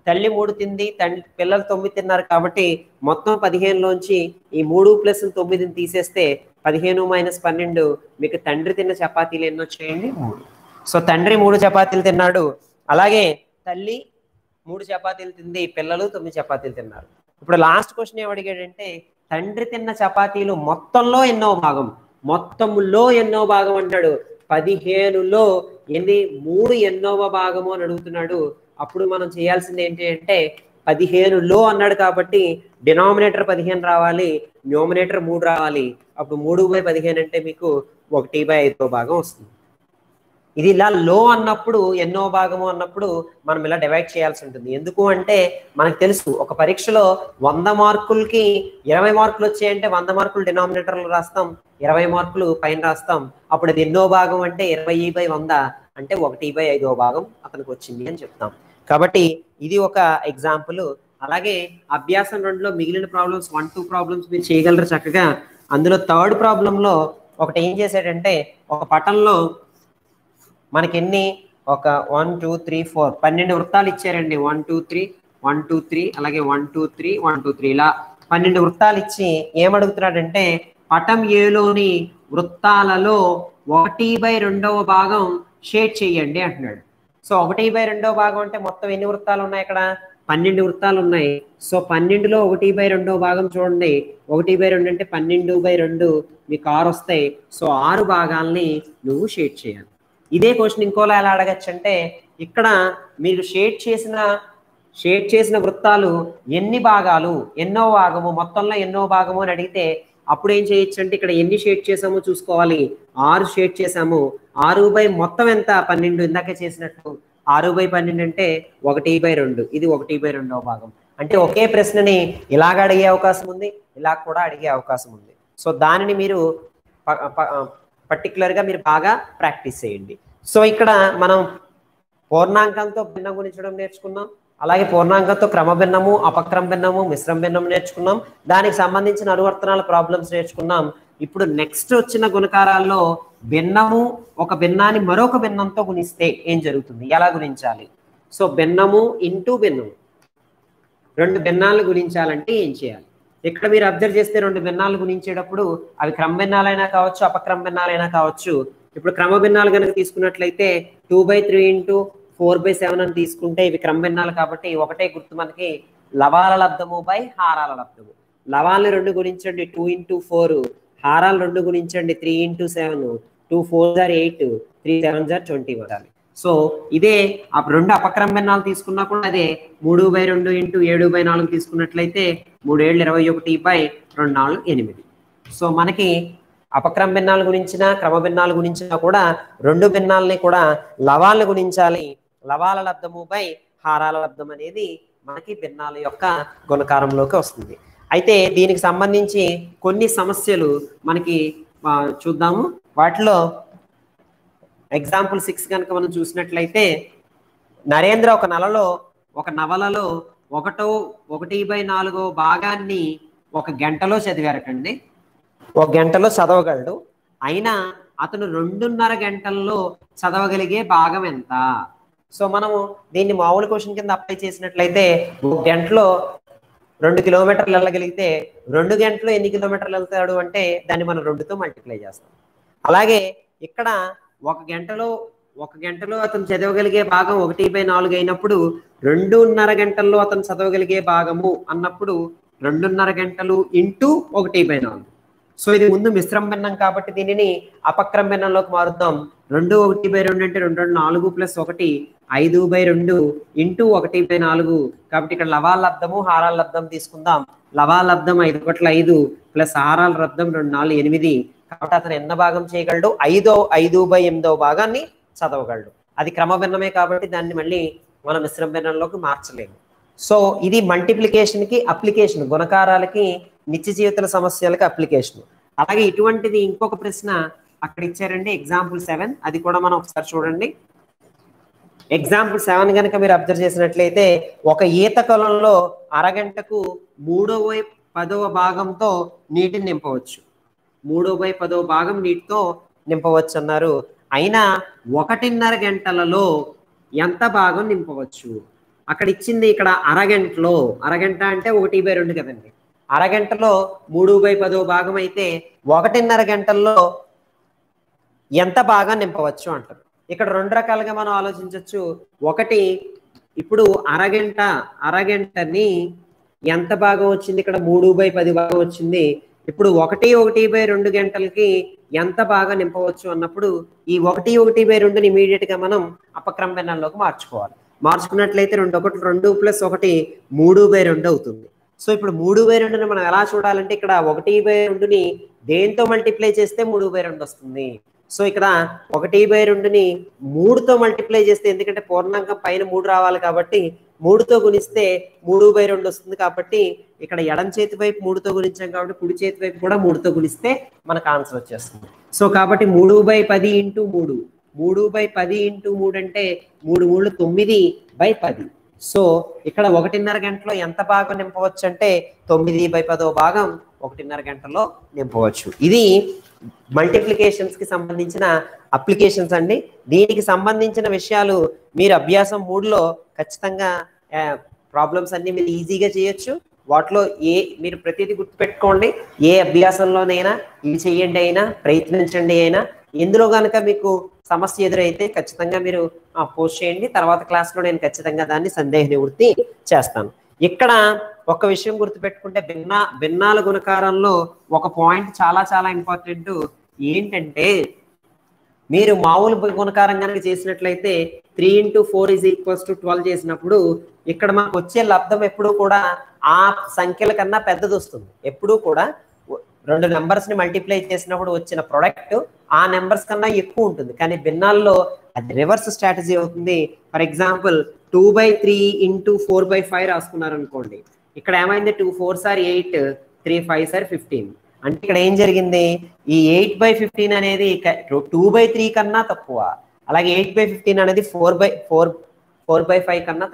తల్లి 3 తింది, పిల్లలు 9 తిన్నారు కాబట్టి మొత్తం 15లోంచి ఈ 3 + 9ని తీసేస్తే 15 - 12 మీకు తండ్రి తిన్న చపాతీలు ఎన్ని వచ్చాయండి? 3. సో తండ్రి 3 చపాతీలు తిన్నాడు. అలాగే తల్లి 3 చపాతీలు తింది, పిల్లలు 9 చపాతీలు తిన్నారు. ఇప్పుడు లాస్ట్ క్వశ్చన్ ఏం అడిగాడంటే తండ్రి తిన్న చపాతీలు మొత్తంలో ఎన్నో భాగం, మొత్తంలో ఎన్నో భాగం అంటాడు. 15లో 3 ఎన్నోవ భాగము అని అడుగుతున్నాడు. అప్పుడు మనం చేయాల్సింది ఏంటి అంటే 15లో అన్నాడు కాబట్టి డినామినేటర్ 15 రావాలి, న్యూమినేటర్ 3 రావాలి. అప్పుడు 3/15 అంటే మీకు 1/5వ భాగం వస్తుంది. ఇది ఇలా లో అన్నప్పుడు ఎన్నో భాగము అన్నప్పుడు మనం ఇలా డివైడ్ చేయాల్సి ఉంటుంది. ఎందుకు అంటే మనకు తెలుసు ఒక పరీక్షలో 100 మార్కులకి 20 మార్కులు వచ్చాయంటే 100 మార్కులు డినామినేటర్లో రాస్తాం, 20 మార్కులు పైన రాస్తాం. అప్పుడు అది ఎన్నో భాగం అంటే 20/100 అంటే 1/5వ భాగం అతనికి వచ్చింది అని చెప్తాం. కాబట్టి ఇది ఒక ఎగ్జాంపుల్. అలాగే అభ్యాసం 2లో మిగిలిన ప్రాబ్లమ్స్ 1, 2 ప్రాబ్లమ్స్ మీరు చేయగలరు చక్కగా. అందులో థర్డ్ ప్రాబ్లంలో ఒకటి ఏం చేశాడంటే ఒక పటంలో మనకి ఎన్ని ఒక 1 2 3 4 12 వృత్తాలు ఇచ్చారండి. 1 2 3 1 2 3 అలాగే 1 2 3 1 2 3 ఇలా 12 వృత్తాలు ఇచ్చి ఏమడుగుతున్నాడంటే పటం ఏలోని వృత్తాలలో 1/2వ భాగం షేడ్ చేయండి అంటున్నాడు. సో 1/2వ భాగం అంటే మొత్తం ఎన్ని వృత్తాలు ఉన్నాయి? ఇక్కడ 12 వృత్తాలు ఉన్నాయి. సో 12లో 1/2వ భాగం చూడండి. 1/2 అంటే 12/2 మీకు 6 వస్తాయి. సో 6 భాగాల్ని నువ్వు షేడ్ చేయాలి. ఇదే క్వశ్చన్ ఇంకోలా ఎలా అడగచ్చు అంటే ఇక్కడ మీరు షేడ్ చేసిన వృత్తాలు ఎన్ని భాగాలు, ఎన్నో భాగము, మొత్తంలో ఎన్నో భాగము అని అడిగితే అప్పుడు ఏం చేయొచ్చు అంటే ఇక్కడ ఎన్ని షేడ్ చేసామో చూసుకోవాలి. 6 షేడ్ చేసాము. 6 మొత్తం ఎంత 12 ఇందాక చేసినట్టు 6/12 అంటే 1/2. ఇది 1/2వ భాగం. అంటే ఒకే ప్రశ్నని ఇలాగ అడిగే అవకాశం ఉంది, ఇలా కూడా అడిగే అవకాశం ఉంది. సో దానిని మీరు పర్టికులర్గా మీరు బాగా ప్రాక్టీస్ చేయండి. సో ఇక్కడ మనం పూర్ణాంకంతో భిన్నం గుణించడం నేర్చుకున్నాం. అలాగే పూర్ణాంకంతో క్రమభిన్నము, అపక్రమ భిన్నము, మిశ్రమ భిన్నం నేర్చుకున్నాం. దానికి సంబంధించిన అనువర్తనాల ప్రాబ్లమ్స్ నేర్చుకున్నాం. ఇప్పుడు నెక్స్ట్ వచ్చిన గుణకారాల్లో భిన్నము ఒక భిన్నాన్ని మరొక భిన్నంతో గుణిస్తే ఏం జరుగుతుంది, ఎలా గుణించాలి? సో భిన్నము ఇంటూ భిన్నము, 2 భిన్నాలను గుణించాలంటే ఏం చేయాలి? ఇక్కడ మీరు అబ్జర్వ్ చేస్తే 2 భిన్నాలు గుణించేటప్పుడు అవి క్రమ భిన్నాలైనా కావచ్చు, అపక్రమ భిన్నాలైనా కావచ్చు. ఇప్పుడు క్రమ భిన్నాలు కనుక తీసుకున్నట్లయితే 2/3 ఇంటూ 4/7 అని తీసుకుంటే ఇవి క్రమ భిన్నాలు కాబట్టి ఒకటే గుర్తు మనకి లవాల లబ్ధము బై హారాల లబ్ధము. లవాల్ని 2 గుణించండి 2 ఇంటూ 4, హారాలు 2 గుణించండి 3 ఇంటూ 7, 2 4 = 8, 3 7 = 20. సో ఇదే 2 అపక్రమ భిన్నాలు తీసుకున్నా కూడా అదే 3/2 ఇంటూ 7/4 తీసుకున్నట్లయితే 3 7 21/2 4 8. సో మనకి అపక్రమ భిన్నాలు గురించిన క్రమ భిన్నాలు గురించినా కూడా 2 భిన్నాలని కూడా లవాలను గుణించాలి. లవాల లబ్ధము బై హారాల లబ్ధం అనేది మనకి భిన్నాల యొక్క గుణకారంలోకి వస్తుంది. అయితే దీనికి సంబంధించి కొన్ని సమస్యలు మనకి చూద్దాము. వాటిలో ఎగ్జాంపుల్ 6 కనుక మనం చూసినట్లయితే నరేంద్ర ఒక నవలలో 1/4 భాగాన్ని 1 గంటలో చదివారటండి. 1 గంటలో చదవగలడు. అయినా అతను 2.5 గంటల్లో చదవగలిగే భాగం ఎంత? సో మనము దీన్ని మామూలు క్వశ్చన్ కింద అప్లై చేసినట్లయితే 1 గంటలో 2 కిలోమీటర్లు వెళ్ళగలిగితే 2 గంటలో ఎన్ని కిలోమీటర్లు వెళ్తాడు అంటే దాన్ని మనం 2తో మల్టిప్లై చేస్తాం. అలాగే ఇక్కడ 1 గంటలో అతను చదవగలిగే భాగం 1/4 అయినప్పుడు 2.5 గంటల్లో అతను చదవగలిగే భాగము అన్నప్పుడు 2.5 గంటలు ఇంటూ 1/4. సో ఇది ముందు మిశ్రమ భిన్నం కాబట్టి దీనిని అపక్రమ భిన్నంలోకి మారుద్దాం. 2 1/2 అంటే 2 4 + 1 5/2 ఇంటూ 1/4. కాబట్టి ఇక్కడ లవాల లబ్ధము హారాల లబ్ధం తీసుకుందాం. లవాల లబ్ధం 5 × 5 ప్లస్ హారాల లబ్ధం 2 4 8. కాబట్టి అతను ఎన్న భాగం చేయగలడు? 5/8 భాగాన్ని చదవగలడు. అది క్రమ భిన్నమే కాబట్టి దాన్ని మళ్ళీ మనం మిశ్రమ భిన్నంలోకి మార్చలేము. సో ఇది మల్టిప్లికేషన్కి అప్లికేషన్, గుణకారాలకి నిత్య జీవితాల సమస్యలకి అప్లికేషన్. అలాగే ఇటువంటిది ఇంకొక ప్రశ్న అక్కడ ఇచ్చారండి, ఎగ్జాంపుల్ 7. అది కూడా మనం ఒకసారి చూడండి. ఎగ్జాంపుల్ 7 కనుక మీరు అబ్జర్వ్ చేసినట్లయితే ఒక ఈత కొలంలో అరగంటకు 3/10 భాగంతో నీటిని నింపవచ్చు. 3/10 భాగం నీటితో నింపవచ్చు అన్నారు. అయినా 1.5 గంటలలో ఎంత భాగం నింపవచ్చు? అక్కడ ఇచ్చింది ఇక్కడ అరగంటలో, అరగంట అంటే 1/2 కదండి. అరగంటలో 3/10 భాగం అయితే 1.5 గంటల్లో ఎంత భాగం నింపవచ్చు అంటారు. ఇక్కడ 2 రకాలుగా మనం ఆలోచించవచ్చు. ఒకటి, ఇప్పుడు అరగంటని ఎంత భాగం వచ్చింది? ఇక్కడ 3/10 భాగం వచ్చింది. ఇప్పుడు 1/2 గంటలకి ఎంత బాగా నింపవచ్చు అన్నప్పుడు ఈ 1/2 ఇమీడియట్ గా మనం అపక్రమ భిన్నంలోకి మార్చుకోవాలి. మార్చుకున్నట్లయితే 2 1 2 + 1 3/2 అవుతుంది. సో ఇప్పుడు 3/2ని మనం ఎలా చూడాలంటే ఇక్కడ 1/2ని దేంతో మల్టిప్లై చేస్తే 3/2 వస్తుంది. సో ఇక్కడ 1/2ని 3తో మల్టిప్లై చేస్తే, ఎందుకంటే పూర్ణాంకం పైన 3 రావాలి కాబట్టి 3తో గుణిస్తే 3/2 వస్తుంది. కాబట్టి ఇక్కడ ఎడం చేతి వైపు 3తో గుణించాం కాబట్టి కుడి చేతి వైపు కూడా 3తో గుణిస్తే మనకు ఆన్సర్ వచ్చేస్తుంది. సో కాబట్టి 3/10 × 3, 3/10 × 3 అంటే 3 3 9/10. సో ఇక్కడ 1.5 గంటలో ఎంత భాగం నింపవచ్చు అంటే 9/10 భాగం 1.5 గంటలో నింపవచ్చు. ఇది మల్టిప్లికేషన్స్ కి సంబంధించిన అప్లికేషన్స్ అండి. దీనికి సంబంధించిన విషయాలు మీరు అభ్యాసం 3లో ఖచ్చితంగా ప్రాబ్లమ్స్ అన్ని మీరు ఈజీగా చేయొచ్చు. వాటిలో మీరు ప్రతిదీ గుర్తుపెట్టుకోండి. ఏ అభ్యాసంలోనైనా ఇది చేయండి అయినా, ప్రయత్నించండి అయినా, ఎందులో కనుక మీకు సమస్య ఎదురైతే ఖచ్చితంగా మీరు పోస్ట్ చేయండి. తర్వాత క్లాస్లో నేను ఖచ్చితంగా దాన్ని సందేహ నివృత్తి చేస్తాను. ఇక్కడ ఒక విషయం గుర్తుపెట్టుకుంటే భిన్నాల గుణకారంలో ఒక పాయింట్ చాలా చాలా ఇంపార్టెంట్. ఏంటంటే మీరు మామూలు గుణకారం కనుక చేసినట్లయితే 3 × 4 = 12 చేసినప్పుడు ఇక్కడ మనకు వచ్చే లబ్ధం ఎప్పుడూ కూడా ఆ సంఖ్యల కన్నా పెద్దది వస్తుంది. ఎప్పుడూ కూడా రెండు నెంబర్స్ ని మల్టిప్లై చేసినప్పుడు వచ్చిన ప్రొడక్ట్ ఆ నెంబర్స్ కన్నా ఎక్కువ ఉంటుంది. కానీ భిన్నాల్లో అది రివర్స్ స్ట్రాటజీ అవుతుంది. ఫర్ ఎగ్జాంపుల్ 2/3 ఇంటూ 4/5 రాసుకున్నారు అనుకోండి. ఇక్కడ ఏమైంది? 2 4s are 8, 3 5s are 15. అంటే ఇక్కడ ఏం జరిగింది? ఈ 8/15 అనేది 2/3 కన్నా తక్కువ, అలాగే 8/15 అనేది 4/5 కన్నా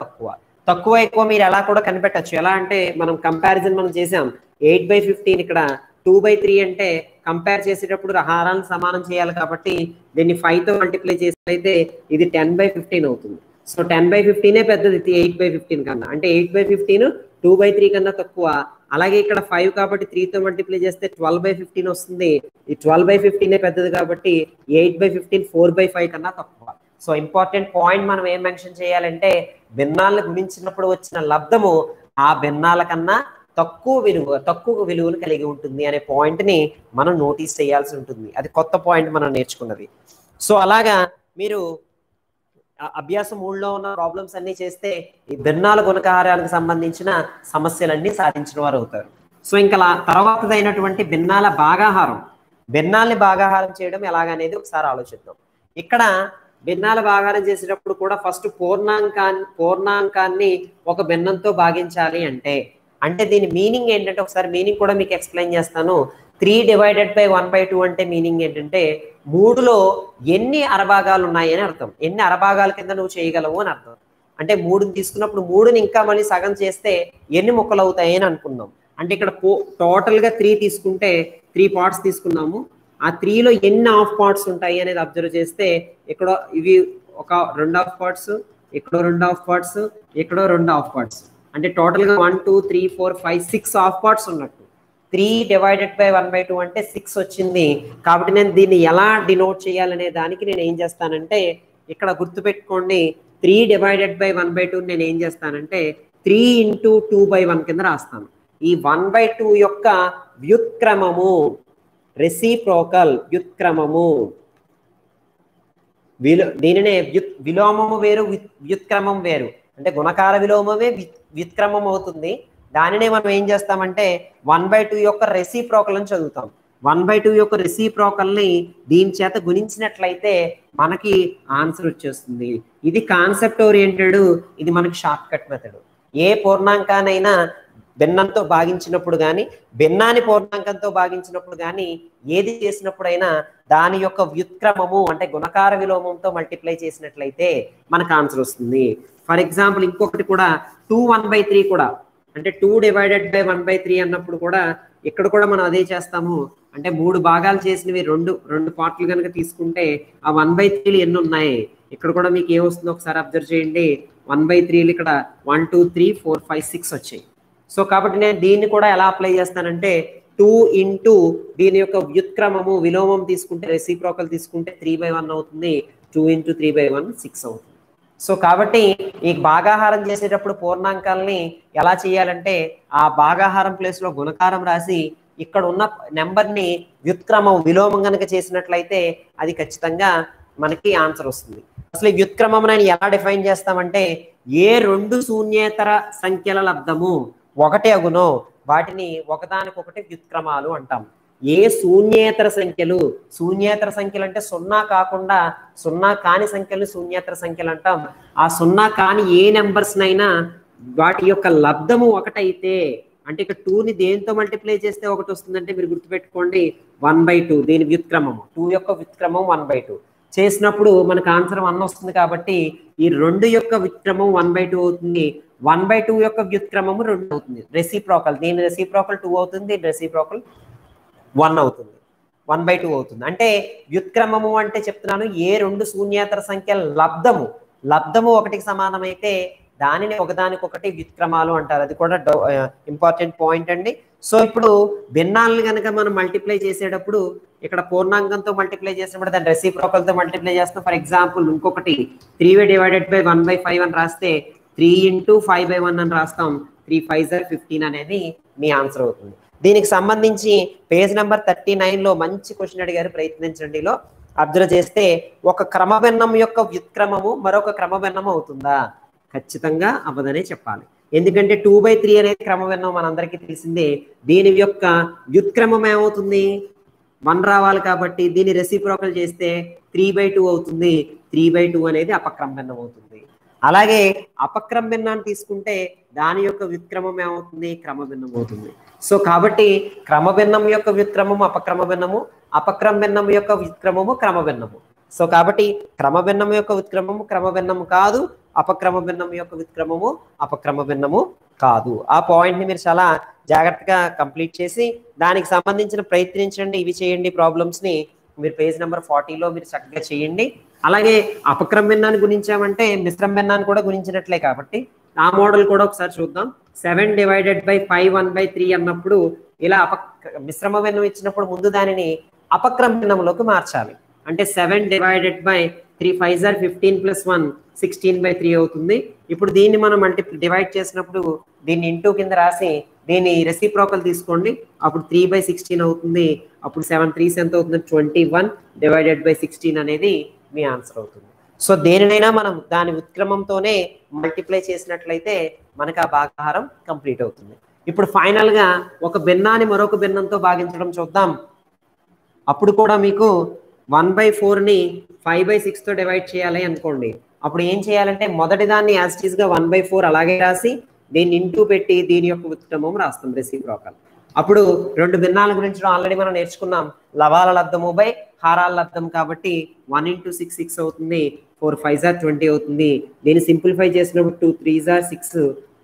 తక్కువ ఎక్కువ మీరు ఎలా కూడా కనిపెట్టచ్చు. ఎలా అంటే మనం కంపారిజన్ మనం చేసాం. 8/15 ఇక్కడ 2/3 అంటే కంపేర్ చేసేటప్పుడు హారాలను సమానం చేయాలి కాబట్టి దీన్ని 5తో మల్టిప్లై చేసినట్లయితే ఇది 10/15 అవుతుంది. సో 10/15 పెద్దది 8/15 కన్నా. అంటే 8/15 2/3 కన్నా తక్కువ. అలాగే ఇక్కడ 5 కాబట్టి 3తో మల్టిప్లై చేస్తే 12/15 వస్తుంది. ఈ 12/15 పెద్దది కాబట్టి 8/15 4/5 కన్నా తక్కువ. సో ఇంపార్టెంట్ పాయింట్ మనం ఏం మెన్షన్ చేయాలంటే భిన్నాలను గుణించినప్పుడు వచ్చిన లబ్ధము ఆ భిన్నాల కన్నా తక్కువ విలువలు కలిగి ఉంటుంది అనే పాయింట్ ని మనం నోటీస్ చేయాల్సి ఉంటుంది. అది కొత్త పాయింట్ మనం నేర్చుకున్నది. సో అలాగా మీరు అభ్యాసం 3లో ఉన్న ప్రాబ్లమ్స్ అన్ని చేస్తే ఈ భిన్నాల గుణకారానికి సంబంధించిన సమస్యలన్నీ సాధించిన వారు అవుతారు. సో ఇంకా తర్వాతదైనటువంటి భిన్నాల భాగాహారం, భిన్నాల్ని భాగాహారం చేయడం ఎలాగనేది ఒకసారి ఆలోచిద్దాం. ఇక్కడ భిన్నాల భాగాహారం చేసేటప్పుడు కూడా ఫస్ట్ పూర్ణాంకాన్ని ఒక భిన్నంతో భాగించాలి అంటే దీని మీనింగ్ ఏంటంటే ఒకసారి మీనింగ్ కూడా మీకు ఎక్స్ప్లెయిన్ చేస్తాను. 3/1/2 అంటే మీనింగ్ ఏంటంటే 3లో ఎన్ని అరభాగాలు ఉన్నాయి అని అర్థం. ఎన్ని అరభాగాల కింద నువ్వు చేయగలవు అని అర్థం. అంటే 3ని తీసుకున్నప్పుడు 3ని ఇంకా మళ్ళీ సగం చేస్తే ఎన్ని ముక్కలు అవుతాయి అని అనుకుందాం. అంటే ఇక్కడ టోటల్గా 3 తీసుకుంటే 3 పార్ట్స్ తీసుకున్నాము. ఆ 3లో ఎన్ని హాఫ్ పార్ట్స్ ఉంటాయి అనేది అబ్జర్వ్ చేస్తే ఇక్కడ ఇవి ఒక 2 హాఫ్ పార్ట్స్, ఇక్కడ 2 హాఫ్ పార్ట్స్, ఇక్కడ 2 హాఫ్ పార్ట్స్. అంటే టోటల్గా 1 2 3 4 5 6 హాఫ్ పార్ట్స్ ఉన్నట్టు. 3/1/2 అంటే 6 వచ్చింది. కాబట్టి నేను దీన్ని ఎలా డినోట్ చేయాలనే దానికి నేను ఏం చేస్తానంటే ఇక్కడ గుర్తుపెట్టుకోండి. 3/1/2 నేను ఏం చేస్తానంటే 3 × 2/1 కింద రాస్తాను. ఈ 1/2 యొక్క వ్యుత్క్రమము, రెసిప్రోకల్ వ్యుత్క్రమము, దీనినే విలోమము వేరు, వ్యుత్క్రమం వేరు. అంటే గుణకార విలోమమే వ్యుత్క్రమం అవుతుంది. దానినే మనం ఏం చేస్తామంటే 1/2 యొక్క రెసిప్రోకల్ అని చదువుతాం. 1/2 యొక్క రెసిప్రోకల్ని దీని చేత గుణించినట్లయితే మనకి ఆన్సర్ వచ్చేస్తుంది. ఇది కాన్సెప్ట్ ఓరియంటెడ్, ఇది మనకి షార్ట్ కట్ మెథడ్. ఏ పూర్ణాంకానైనా భిన్నంతో భాగించినప్పుడు కానీ, భిన్నాన్ని పూర్ణాంకంతో భాగించినప్పుడు కానీ, ఏది చేసినప్పుడైనా దాని యొక్క వ్యుత్క్రమము అంటే గుణకార విలోమంతో మల్టిప్లై చేసినట్లయితే మనకు ఆన్సర్ వస్తుంది. ఫర్ ఎగ్జాంపుల్ ఇంకొకటి కూడా 2/1/3 కూడా, అంటే 2/1/3 అన్నప్పుడు కూడా ఇక్కడ కూడా మనం అదే చేస్తాము. అంటే 3 భాగాలు చేసినవి రెండు పార్ట్లు కనుక తీసుకుంటే ఆ 1/3 ఎన్ని ఉన్నాయి ఇక్కడ కూడా మీకు ఏమొస్తుందో ఒకసారి అబ్జర్వ్ చేయండి. 1/3 ఇక్కడ 1 2 3 4 5 6 వచ్చాయి. సో కాబట్టి నేను దీన్ని కూడా ఎలా అప్లై చేస్తానంటే 2 ఇంటూ దీని యొక్క వ్యుత్క్రమము విలోమం తీసుకుంటే రెసిప్రోకల్ తీసుకుంటే 3/1 అవుతుంది. 2 × 3/1 6 అవుతుంది. సో కాబట్టి ఈ భాగాహారం చేసేటప్పుడు పూర్ణాంకాలని ఎలా చేయాలంటే ఆ భాగాహారం ప్లేస్లో గుణకారం రాసి ఇక్కడ ఉన్న నెంబర్ని వ్యుత్క్రమం విలోమం కనుక చేసినట్లయితే అది ఖచ్చితంగా మనకి ఆన్సర్ వస్తుంది. అసలు ఈ వ్యుత్క్రమం అని ఎలా డిఫైన్ చేస్తామంటే ఏ 2 శూన్యేతర సంఖ్యల లబ్ధము ఒకటే అగునో వాటిని ఒకదానికొకటి వ్యుత్క్రమాలు అంటాం. ఏ శూన్యేతర సంఖ్యలు అంటే 0 కాకుండా 0 కాని సంఖ్యలు శూన్యేతర సంఖ్యలు అంటాం. ఆ 0 కాని ఏ నెంబర్స్నైనా వాటి యొక్క లబ్ధము ఒకటైతే, అంటే ఇక్కడ 2ని దేంతో మల్టిప్లై చేస్తే ఒకటి వస్తుందంటే మీరు గుర్తుపెట్టుకోండి 1/2 దీని వ్యుత్క్రమము, 2 యొక్క వ్యుత్క్రమం 1/2 చేసినప్పుడు మనకు ఆన్సర్ 1 వస్తుంది. కాబట్టి ఈ 2 యొక్క వ్యుత్క్రమం 1/2 అవుతుంది. 1/2 యొక్క వ్యుత్క్రమము 2 అవుతుంది. రెసిప్రోకల్, దీని రెసిప్రోకల్ 2 అవుతుంది, దీని రెసిప్రోకల్ 1 అవుతుంది, 1/2 అవుతుంది. అంటే వ్యుత్క్రమము అంటే చెప్తున్నాను ఏ 2 శూన్యేతర సంఖ్యల లబ్ధము ఒకటికి సమానమైతే దానిని ఒకదానికొకటి వ్యుత్క్రమాలు అంటారు. అది కూడా ఇంపార్టెంట్ పాయింట్ అండి. సో ఇప్పుడు భిన్నాలను కనుక మనం మల్టిప్లై చేసేటప్పుడు ఇక్కడ పూర్ణాంకంతో మల్టిప్లై చేసినప్పుడు దాని రెసిప్రోకల్తో మల్టిప్లై చేస్తాం. ఫర్ ఎగ్జాంపుల్ ఇంకొకటి 3/1/5 అని రాస్తే 3 × 5/1 అని రాస్తాం. 3 5s are 15 అనేది మీ ఆన్సర్ అవుతుంది. దీనికి సంబంధించి పేజ్ నెంబర్ 39లో మంచి క్వశ్చన్ అడిగారు, ప్రయత్నించండిలో అబ్జర్వ్ చేస్తే ఒక క్రమభిన్నం యొక్క వ్యుత్క్రమము మరొక క్రమభిన్నం అవుతుందా? ఖచ్చితంగా అవ్వదనే చెప్పాలి. ఎందుకంటే 2/3 అనేది క్రమభిన్నం మనందరికీ తెలిసిందే. దీని యొక్క వ్యుత్క్రమం ఏమవుతుంది? 1 రావాలి కాబట్టి దీన్ని రెసిప్రోకల్ చేస్తే 3/2 అవుతుంది. 3/2 అనేది అపక్రమ భిన్నం అవుతుంది. అలాగే అపక్రమ భిన్నాన్ని తీసుకుంటే దాని యొక్క వ్యుత్క్రమం ఏమవుతుంది? క్రమభిన్నం అవుతుంది. సో కాబట్టి క్రమభిన్నం యొక్క వ్యుత్క్రమము అపక్రమ భిన్నము, అపక్రమ భిన్నం యొక్క వ్యుత్క్రమము క్రమభిన్నము. సో కాబట్టి క్రమభిన్నం యొక్క వ్యుత్క్రమము క్రమభిన్నము కాదు, అపక్రమ భిన్నం యొక్క వ్యుత్క్రమము అపక్రమ భిన్నము కాదు. ఆ పాయింట్ ని మీరు చాలా జాగ్రత్తగా కంప్లీట్ చేసి దానికి సంబంధించిన ప్రయత్నించండి. ఇవి చేయండి. ప్రాబ్లమ్స్ ని మీరు పేజ్ నెంబర్ 40లో మీరు చక్కగా చేయండి. అలాగే అపక్రమ భిన్నాన్ని గురించామంటే మిశ్రమ భిన్నాన్ని కూడా గురించినట్లే కాబట్టి ఆ మోడల్ కూడా ఒకసారి చూద్దాం. 7/5 1/3 అన్నప్పుడు ఇలా మిశ్రమ భిన్నం ఇచ్చినప్పుడు ముందు దానిని అపక్రమ భిన్నంలోకి మార్చాలి. అంటే 7/3 5 are 15 + 1 16/3 అవుతుంది. ఇప్పుడు దీన్ని మనం డివైడ్ చేసినప్పుడు దీన్ని ఇంటూ కింద రాసి దీన్ని రెసిప్రోకల్ తీసుకోండి. అప్పుడు 3/16 అవుతుంది. అప్పుడు 7 3s ఎంత అవుతుంది? 21/16 అనేది మీ ఆన్సర్ అవుతుంది. సో దేనినైనా మనం దాని ఉత్క్రమంతోనే మల్టిప్లై చేసినట్లయితే మనకు ఆ భాగాహారం కంప్లీట్ అవుతుంది. ఇప్పుడు ఫైనల్ గా ఒక భిన్నాన్ని మరొక భిన్నంతో భాగించడం చూద్దాం. అప్పుడు కూడా మీకు 1/4ని 5/6తో డివైడ్ చేయాలి అనుకోండి. అప్పుడు ఏం చేయాలంటే మొదటి దాన్ని యాజ్ ఇట్ ఈస్ గా 1/4 అలాగే రాసి దీన్ని ఇంటూ పెట్టి దీని యొక్క ఉత్క్రమం రాస్తాం రెసిప్రోకల్. అప్పుడు రెండు భిన్నాల గురించి ఆల్రెడీ మనం నేర్చుకున్నాం. లవాల లబ్ధము బై హారాల లబ్ధం కాబట్టి 1 × 6 6 అవుతుంది. 4 5s are 20 అవుతుంది. దీన్ని సింప్లిఫై చేసినప్పుడు 2 3s are 6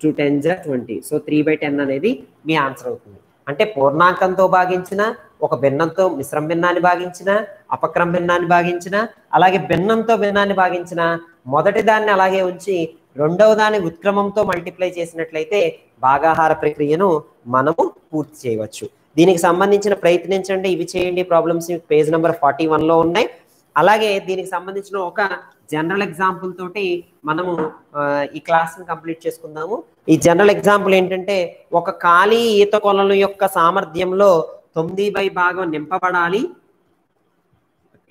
2 10s are 20. So 3/10 అనేది మీ ఆన్సర్ అవుతుంది. అంటే పూర్ణాంకంతో భాగించిన, ఒక భిన్నంతో మిశ్రమ భిన్నాన్ని భాగించిన, అపక్రమ భిన్నాన్ని భాగించిన, అలాగే భిన్నంతో భిన్నాన్ని భాగించిన, మొదటి దాన్ని అలాగే ఉంచి రెండవ దాన్ని ఉత్క్రమంతో మల్టిప్లై చేసినట్లయితే భాగాహార ప్రక్రియను మనము పూర్తి చేయవచ్చు. దీనికి సంబంధించిన ప్రయత్నించండి. ఇవి చేయండి. ప్రాబ్లమ్స్ పేజ్ నెంబర్ 41లో ఉన్నాయి. అలాగే దీనికి సంబంధించిన ఒక జనరల్ ఎగ్జాంపుల్ తోటి మనము ఈ క్లాస్ని కంప్లీట్ చేసుకుందాము. ఈ జనరల్ ఎగ్జాంపుల్ ఏంటంటే ఒక ఖాళీ ఈత కొలను యొక్క సామర్థ్యంలో 9 భాగం నింపబడాలి.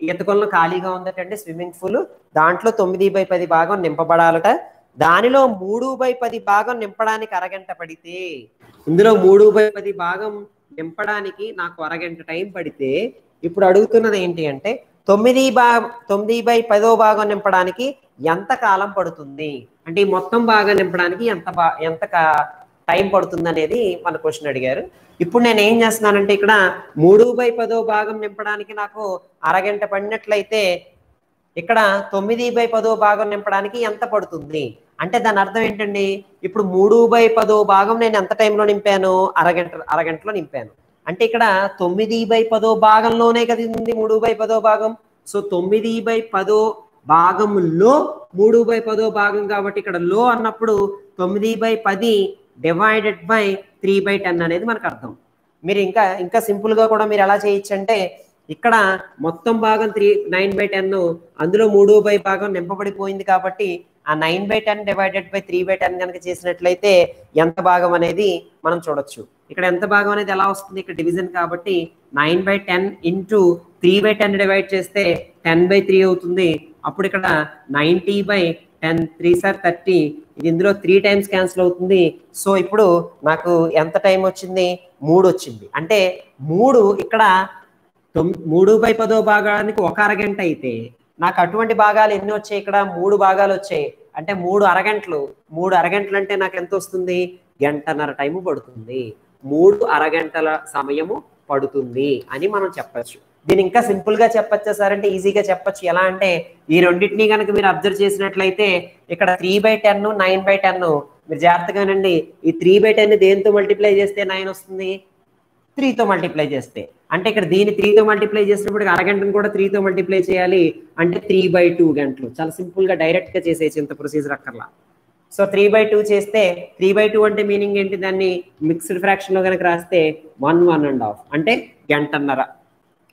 ఈత కొలను ఖాళీగా ఉందటండి, స్విమ్మింగ్ పూల్. దాంట్లో 9/10 భాగం నింపబడాలట. దానిలో 3/10 భాగం నింపడానికి అరగంట పడితే, ఇందులో 3/10 భాగం నింపడానికి నాకు అరగంట టైం పడితే ఇప్పుడు అడుగుతున్నది ఏంటి అంటే 9/10 భాగం నింపడానికి ఎంత కాలం పడుతుంది అంటే ఈ మొత్తం భాగం నింపడానికి ఎంత టైం పడుతుంది అనేది మన క్వశ్చన్ అడిగారు. ఇప్పుడు నేను ఏం చేస్తున్నానంటే ఇక్కడ 3/10 భాగం నింపడానికి నాకు అరగంట పడినట్లయితే ఇక్కడ 9/10 భాగం నింపడానికి ఎంత పడుతుంది అంటే దాని అర్థం ఏంటండి? ఇప్పుడు 3/10 భాగం నేను ఎంత టైంలో నింపాను? అరగంటలో నింపాను. అంటే ఇక్కడ 9/10 భాగంలోనే కదా ఉంది 3/10 భాగం. సో 9/10 భాగంలో 3/10 భాగం కాబట్టి ఇక్కడ లో అన్నప్పుడు 9/10 డివైడెడ్ బై 3/10 అనేది మనకు అర్థం. మీరు ఇంకా సింపుల్ గా కూడా మీరు ఎలా చేయొచ్చు అంటే ఇక్కడ మొత్తం భాగం 9/10, అందులో 3/10 భాగం నింపబడిపోయింది కాబట్టి ఆ 9/10 డివైడెడ్ బై 3/10 కనుక చేసినట్లయితే ఎంత భాగం అనేది మనం చూడొచ్చు. ఇక్కడ ఎంత భాగం అనేది ఎలా వస్తుంది? ఇక్కడ డివిజన్ కాబట్టి 9/10 ఇంటూ 3/10 డివైడ్ చేస్తే 10/3 అవుతుంది. అప్పుడు ఇక్కడ 90/10 3s are 30. ఇది ఇందులో 3 times క్యాన్సిల్ అవుతుంది. సో ఇప్పుడు నాకు ఎంత టైం వచ్చింది? 3 వచ్చింది. అంటే 3 ఇక్కడ 3/10 భాగానికి ఒక అరగంట అయితే నాకు అటువంటి భాగాలు ఎన్ని వచ్చాయి? ఇక్కడ 3 భాగాలు వచ్చాయి. అంటే 3 అరగంటలు. 3 అరగంటలు అంటే నాకు ఎంత వస్తుంది? గంటన్నర టైము పడుతుంది. 3 అరగంటల సమయము పడుతుంది అని మనం చెప్పచ్చు. దీన్ని ఇంకా సింపుల్ గా చెప్పచ్చా సార్ అంటే ఈజీగా చెప్పచ్చు. ఎలా అంటే ఈ రెండింటినీ కనుక మీరు అబ్జర్వ్ చేసినట్లయితే ఇక్కడ 3/10 9/10 మీరు జాగ్రత్తగానండి. ఈ 3/10 దేంతో మల్టిప్లై చేస్తే 9 వస్తుంది? 3తో మల్టిప్లై చేస్తే. అంటే ఇక్కడ దీన్ని 3తో మల్టిప్లై చేసినప్పుడు అరగంటను కూడా 3తో మల్టిప్లై చేయాలి. అంటే 3/2 గంటలు. చాలా సింపుల్ గా డైరెక్ట్ గా చేసేసి ఇంత ప్రొసీజర్ అక్కర్లా. సో 3/2 చేస్తే 3/2 అంటే మీనింగ్ ఏంటి? దాన్ని మిక్స్డ్ ఫ్రాక్షన్ లో కనుక రాస్తే 1 1.5 అంటే గంటన్నర.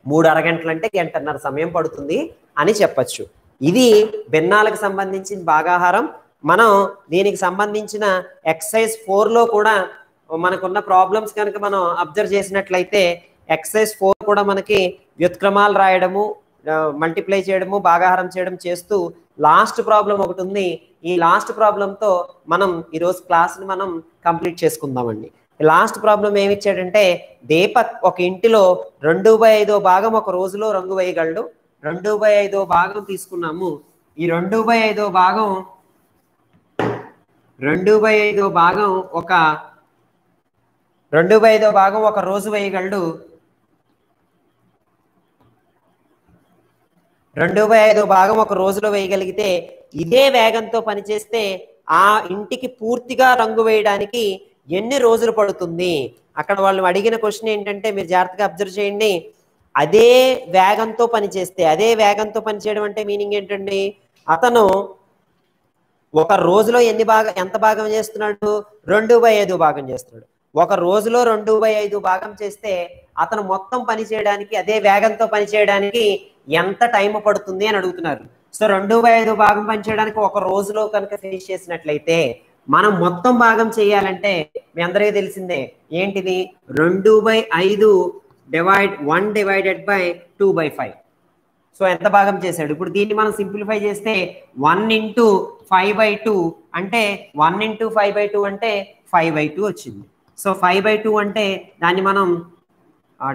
3 అరగంటలు అంటే గంటన్నర సమయం పడుతుంది అని చెప్పచ్చు. ఇది భిన్నాలకు సంబంధించిన భాగాహారం. మనం దీనికి సంబంధించిన ఎక్సర్సైజ్ 4లో కూడా మనకున్న ప్రాబ్లమ్స్ కనుక మనం అబ్జర్వ్ చేసినట్లయితే ఎక్సర్సైజ్ 4 కూడా మనకి వ్యుత్క్రమాలు రాయడము, మల్టిప్లై చేయడము, భాగాహారం చేయడం చేస్తూ లాస్ట్ ప్రాబ్లం ఒకటి ఉంది. ఈ లాస్ట్ ప్రాబ్లంతో మనం ఈరోజు క్లాస్ని మనం కంప్లీట్ చేసుకుందామండి. లాస్ట్ ప్రాబ్లం ఏమి ఇచ్చాడంటే, దీపక్ ఒక ఇంటిలో 2/5 భాగం ఒక రోజులో రంగు వేయగలడు. 2/5 భాగం తీసుకున్నాము. ఈ 2/5 భాగం 2/5 భాగం ఒక 2/5 భాగం ఒక రోజు వేయగలడు. 2/5 భాగం ఒక రోజులో వేయగలిగితే ఇదే వేగంతో పనిచేస్తే ఆ ఇంటికి పూర్తిగా రంగు వేయడానికి ఎన్ని రోజులు పడుతుంది? అక్కడ వాళ్ళు అడిగిన క్వశ్చన్ ఏంటంటే, మీరు జాగ్రత్తగా అబ్జర్వ్ చేయండి. అదే వేగంతో పనిచేస్తే, అదే వేగంతో పనిచేయడం అంటే మీనింగ్ ఏంటండి? అతను ఒక రోజులో ఎంత భాగం చేస్తున్నాడు? 2/5 భాగం చేస్తున్నాడు. ఒక రోజులో 2/5 భాగం చేస్తే అతను మొత్తం పని చేయడానికి, అదే వేగంతో పని చేయడానికి ఎంత టైం పడుతుంది అని అడుగుతున్నారు. సో 2/5 భాగం పని చేయడానికి ఒక రోజులో కనుక ఫినిష్ చేసినట్లయితే, మనం మొత్తం భాగం చేయాలంటే మీ అందరికీ తెలిసిందే ఏంటిది? 2/5 1/2/5. సో ఎంత భాగం చేశాడు? ఇప్పుడు దీన్ని మనం సింప్లిఫై చేస్తే 1 × 5/2 అంటే 1 × 5/2 అంటే 5/2 వచ్చింది. సో 5/2 అంటే దాన్ని మనం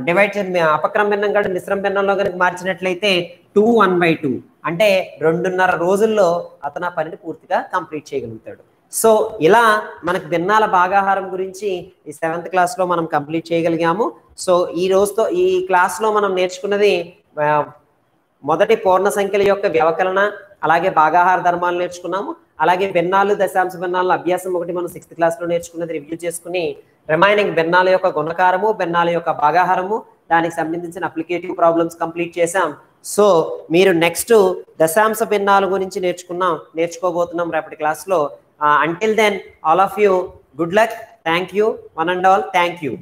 డివైడ్ చేసి అపక్రమ భిన్నం కాదు మిశ్రమ భిన్నంలో కనుక మార్చినట్లయితే 2 1/2 అంటే 2.5 రోజుల్లో అతను ఆ పనిని పూర్తిగా కంప్లీట్ చేయగలుగుతాడు. సో ఇలా మనకు భిన్నాల భాగాహారం గురించి ఈ 7th క్లాస్లో మనం కంప్లీట్ చేయగలిగాము. సో ఈ క్లాస్లో మనం నేర్చుకున్నది మొదటి పూర్ణ సంఖ్యల యొక్క వ్యవకలన, అలాగే భాగాహార ధర్మాలు నేర్చుకున్నాము. అలాగే భిన్నాలు, దశాంశ భిన్నాలు అభ్యాసం 1 మనం 6th క్లాస్లో నేర్చుకున్నది రివ్యూ చేసుకుని, రిమైనింగ్ భిన్నాల యొక్క గుణకారము, భిన్నాల యొక్క భాగాహారము, దానికి సంబంధించిన అప్లికేటివ్ ప్రాబ్లమ్స్ కంప్లీట్ చేసాం. సో మీరు నెక్స్ట్ దశాంశ భిన్నాల గురించి నేర్చుకోబోతున్నాం రేపటి క్లాస్లో. Until then, all of you, good luck. Thank you, one and all. Thank you.